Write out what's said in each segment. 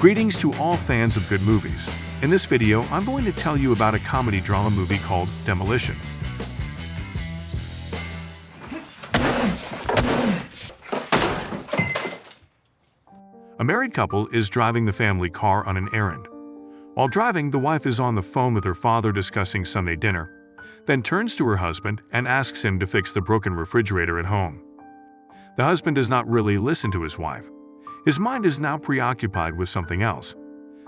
Greetings to all fans of good movies. In this video, I'm going to tell you about a comedy drama movie called Demolition. A married couple is driving the family car on an errand. While driving, the wife is on the phone with her father discussing Sunday dinner, then turns to her husband and asks him to fix the broken refrigerator at home. The husband does not really listen to his wife. His mind is now preoccupied with something else.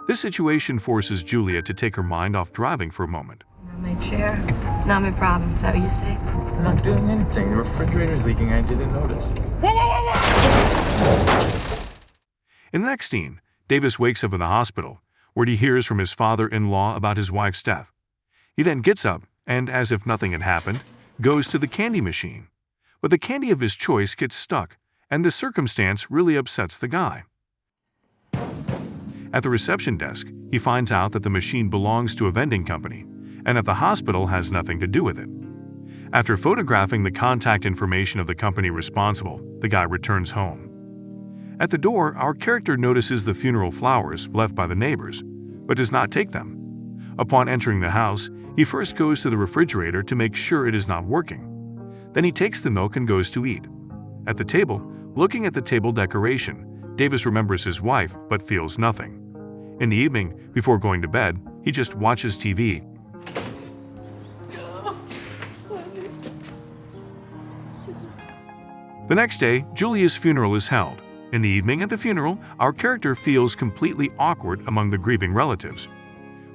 This situation forces Julia to take her mind off driving for a moment. Not my chair. It's not my problem. Is that what you say? I'm not doing anything. The refrigerator's leaking. I didn't notice. In the next scene, Davis wakes up in the hospital, where he hears from his father-in-law about his wife's death. He then gets up and, as if nothing had happened, goes to the candy machine. But the candy of his choice gets stuck, and the circumstance really upsets the guy. At the reception desk, he finds out that the machine belongs to a vending company, and that the hospital has nothing to do with it. After photographing the contact information of the company responsible, the guy returns home. At the door, our character notices the funeral flowers left by the neighbors, but does not take them. Upon entering the house, he first goes to the refrigerator to make sure it is not working. Then he takes the milk and goes to eat. At the table, looking at the table decoration, Davis remembers his wife but feels nothing. In the evening, before going to bed, he just watches TV. The next day, Julia's funeral is held. In the evening at the funeral, our character feels completely awkward among the grieving relatives.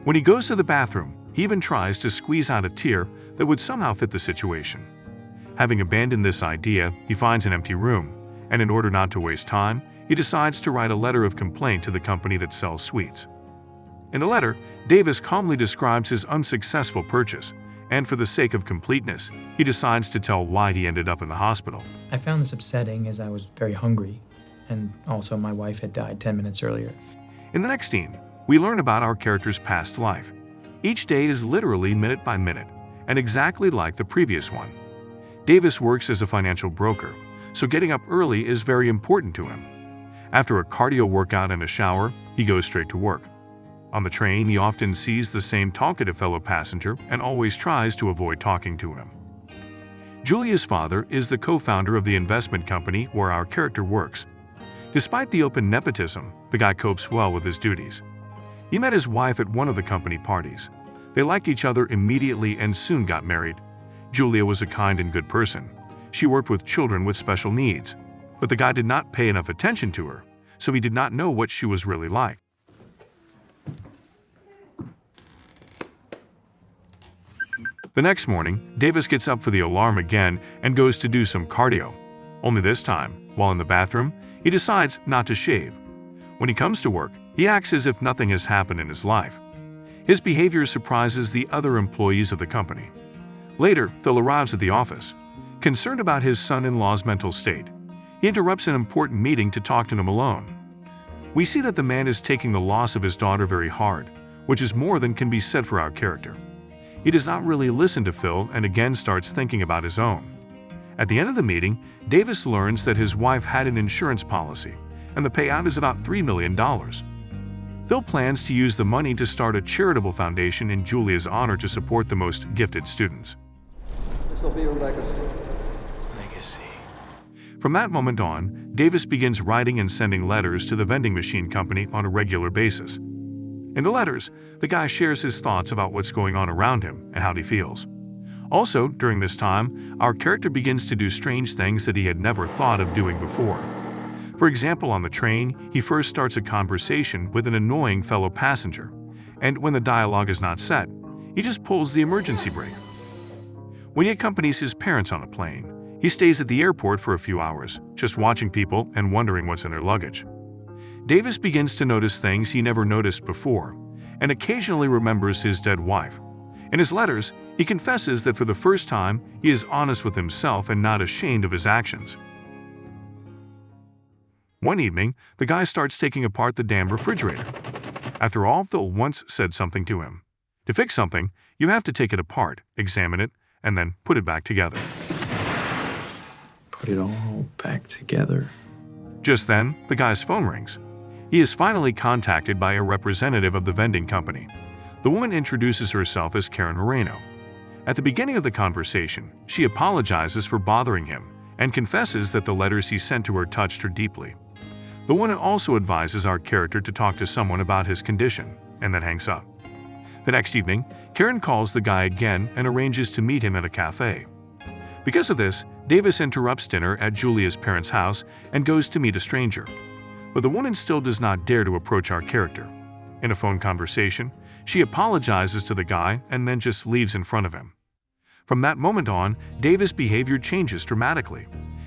When he goes to the bathroom, he even tries to squeeze out a tear that would somehow fit the situation. Having abandoned this idea, he finds an empty room, and in order not to waste time, he decides to write a letter of complaint to the company that sells sweets. In the letter, Davis calmly describes his unsuccessful purchase, and for the sake of completeness, he decides to tell why he ended up in the hospital. I found this upsetting as I was very hungry, and also my wife had died 10 minutes earlier. In the next scene, we learn about our character's past life. Each day is literally minute by minute, and exactly like the previous one. Davis works as a financial broker, so getting up early is very important to him. After a cardio workout and a shower, he goes straight to work. On the train, he often sees the same talkative fellow passenger and always tries to avoid talking to him. Julia's father is the co-founder of the investment company where our character works. Despite the open nepotism, the guy copes well with his duties. He met his wife at one of the company parties. They liked each other immediately and soon got married. Julia was a kind and good person. She worked with children with special needs, but the guy did not pay enough attention to her, so he did not know what she was really like. The next morning, Davis gets up for the alarm again and goes to do some cardio. Only this time, while in the bathroom, he decides not to shave. When he comes to work, he acts as if nothing has happened in his life. His behavior surprises the other employees of the company. Later, Phil arrives at the office. Concerned about his son-in-law's mental state, he interrupts an important meeting to talk to him alone. We see that the man is taking the loss of his daughter very hard, which is more than can be said for our character. He does not really listen to Phil and again starts thinking about his own. At the end of the meeting, Davis learns that his wife had an insurance policy, and the payout is about $3 million. Phil plans to use the money to start a charitable foundation in Julia's honor to support the most gifted students. This will be a legacy. From that moment on, Davis begins writing and sending letters to the vending machine company on a regular basis. In the letters, the guy shares his thoughts about what's going on around him and how he feels. Also, during this time, our character begins to do strange things that he had never thought of doing before. For example, on the train, he first starts a conversation with an annoying fellow passenger, and when the dialogue is not set, he just pulls the emergency brake. When he accompanies his parents on a plane, he stays at the airport for a few hours, just watching people and wondering what's in their luggage. Davis begins to notice things he never noticed before, and occasionally remembers his dead wife. In his letters, he confesses that for the first time, he is honest with himself and not ashamed of his actions. One evening, the guy starts taking apart the damn refrigerator. After all, Phil once said something to him. To fix something, you have to take it apart, examine it, and then put it back together. Put it all back together. Just then, the guy's phone rings. He is finally contacted by a representative of the vending company. The woman introduces herself as Karen Moreno. At the beginning of the conversation, she apologizes for bothering him and confesses that the letters he sent to her touched her deeply. The woman also advises our character to talk to someone about his condition, and then hangs up. The next evening, Karen calls the guy again and arranges to meet him at a cafe. Because of this, Davis interrupts dinner at Julia's parents' house and goes to meet a stranger. But the woman still does not dare to approach our character. In a phone conversation, she apologizes to the guy and then just leaves in front of him. From that moment on, Davis' behavior changes dramatically.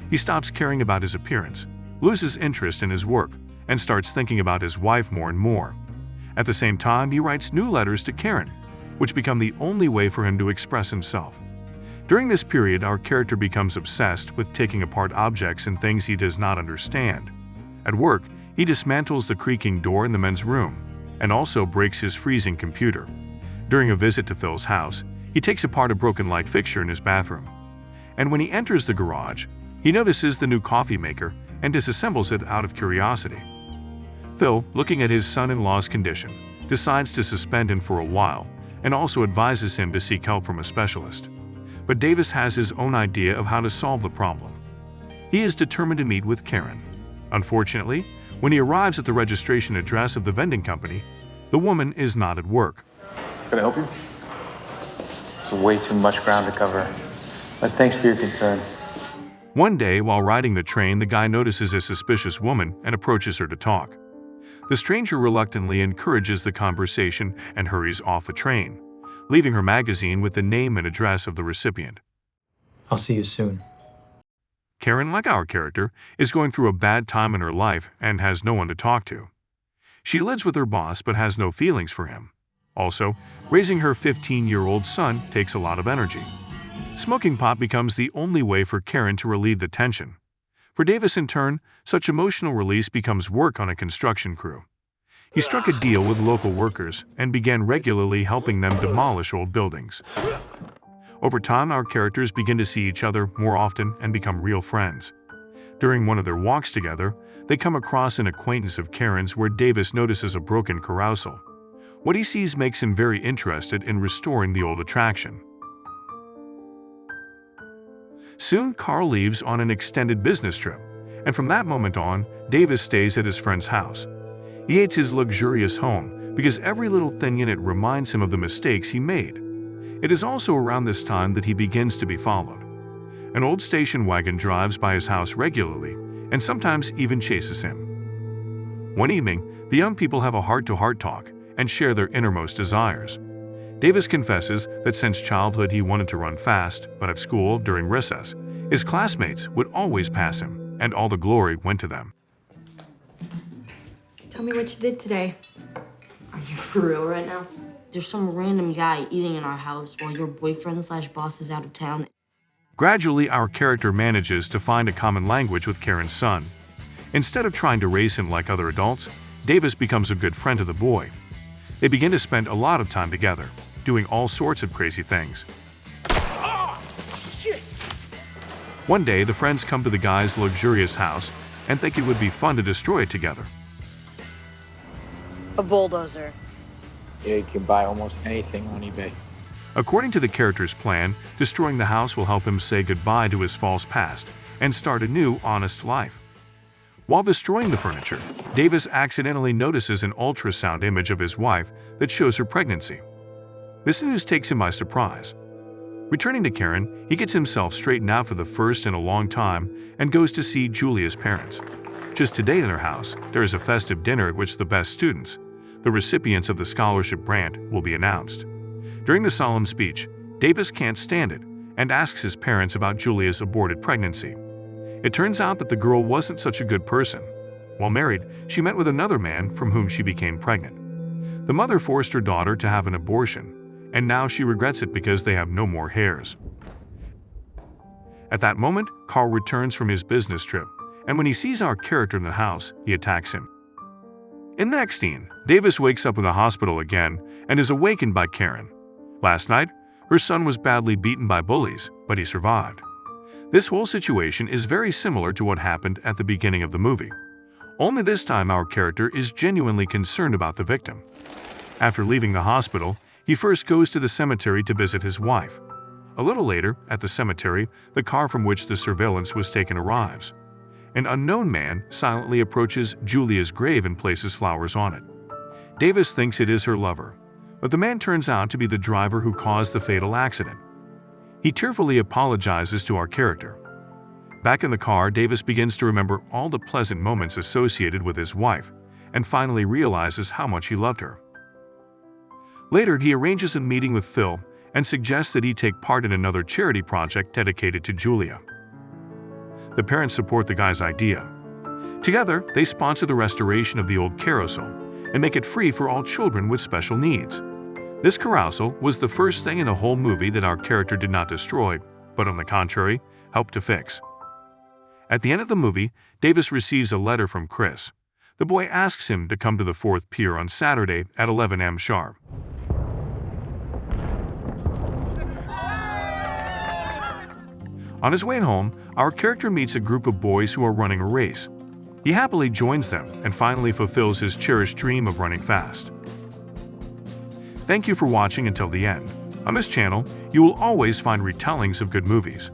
He stops caring about his appearance, loses interest in his work, and starts thinking about his wife more and more. At the same time, he writes new letters to Karen, which become the only way for him to express himself. During this period, our character becomes obsessed with taking apart objects and things he does not understand. At work, he dismantles the creaking door in the men's room and also breaks his freezing computer. During a visit to Phil's house, he takes apart a broken light fixture in his bathroom. And when he enters the garage, he notices the new coffee maker and disassembles it out of curiosity. Phil, looking at his son-in-law's condition, decides to suspend him for a while and also advises him to seek help from a specialist. But Davis has his own idea of how to solve the problem. He is determined to meet with Karen. Unfortunately, when he arrives at the registration address of the vending company, the woman is not at work. Can I help you? It's way too much ground to cover. But thanks for your concern. One day, while riding the train, the guy notices a suspicious woman and approaches her to talk. The stranger reluctantly encourages the conversation and hurries off the train, leaving her magazine with the name and address of the recipient. I'll see you soon. Karen, like our character, is going through a bad time in her life and has no one to talk to. She lives with her boss but has no feelings for him. Also, raising her 15-year-old son takes a lot of energy. Smoking pot becomes the only way for Karen to relieve the tension. For Davis, in turn, such emotional release becomes work on a construction crew. He struck a deal with local workers and began regularly helping them demolish old buildings. Over time, our characters begin to see each other more often and become real friends. During one of their walks together, they come across an acquaintance of Karen's where Davis notices a broken carousel. What he sees makes him very interested in restoring the old attraction. Soon, Carl leaves on an extended business trip, and from that moment on, Davis stays at his friend's house. He hates his luxurious home because every little thing in it reminds him of the mistakes he made. It is also around this time that he begins to be followed. An old station wagon drives by his house regularly and sometimes even chases him. One evening, the young people have a heart-to-heart talk and share their innermost desires. Davis confesses that since childhood he wanted to run fast, but at school, during recess, his classmates would always pass him, and all the glory went to them. Tell me what you did today. Are you for real right now? There's some random guy eating in our house while your boyfriend/boss is out of town. Gradually, our character manages to find a common language with Karen's son. Instead of trying to raise him like other adults, Davis becomes a good friend to the boy. They begin to spend a lot of time together, doing all sorts of crazy things. One day, the friends come to the guy's luxurious house and think it would be fun to destroy it together. A bulldozer. Yeah, you can buy almost anything on eBay. According to the character's plan, destroying the house will help him say goodbye to his false past and start a new, honest life. While destroying the furniture, Davis accidentally notices an ultrasound image of his wife that shows her pregnancy. This news takes him by surprise. Returning to Karen, he gets himself straightened out for the first in a long time and goes to see Julia's parents. Just today in their house, there is a festive dinner at which the best students, the recipients of the scholarship grant, will be announced. During the solemn speech, Davis can't stand it and asks his parents about Julia's aborted pregnancy. It turns out that the girl wasn't such a good person. While married, she met with another man from whom she became pregnant. The mother forced her daughter to have an abortion, and now she regrets it because they have no more heirs. At that moment, Carl returns from his business trip, and when he sees our character in the house, he attacks him. In the next scene, Davis wakes up in the hospital again and is awakened by Karen. Last night, her son was badly beaten by bullies, but he survived. This whole situation is very similar to what happened at the beginning of the movie. Only this time our character is genuinely concerned about the victim. After leaving the hospital, he first goes to the cemetery to visit his wife. A little later, at the cemetery, the car from which the surveillance was taken arrives. An unknown man silently approaches Julia's grave and places flowers on it. Davis thinks it is her lover, but the man turns out to be the driver who caused the fatal accident. He tearfully apologizes to our character. Back in the car, Davis begins to remember all the pleasant moments associated with his wife and finally realizes how much he loved her. Later, he arranges a meeting with Phil and suggests that he take part in another charity project dedicated to Julia. The parents support the guy's idea. Together, they sponsor the restoration of the old carousel and make it free for all children with special needs. This carousel was the first thing in a whole movie that our character did not destroy, but on the contrary, helped to fix. At the end of the movie, Davis receives a letter from Chris. The boy asks him to come to the 4th Pier on Saturday at 11 a.m. sharp. On his way home, our character meets a group of boys who are running a race. He happily joins them and finally fulfills his cherished dream of running fast. Thank you for watching until the end. On this channel, you will always find retellings of good movies.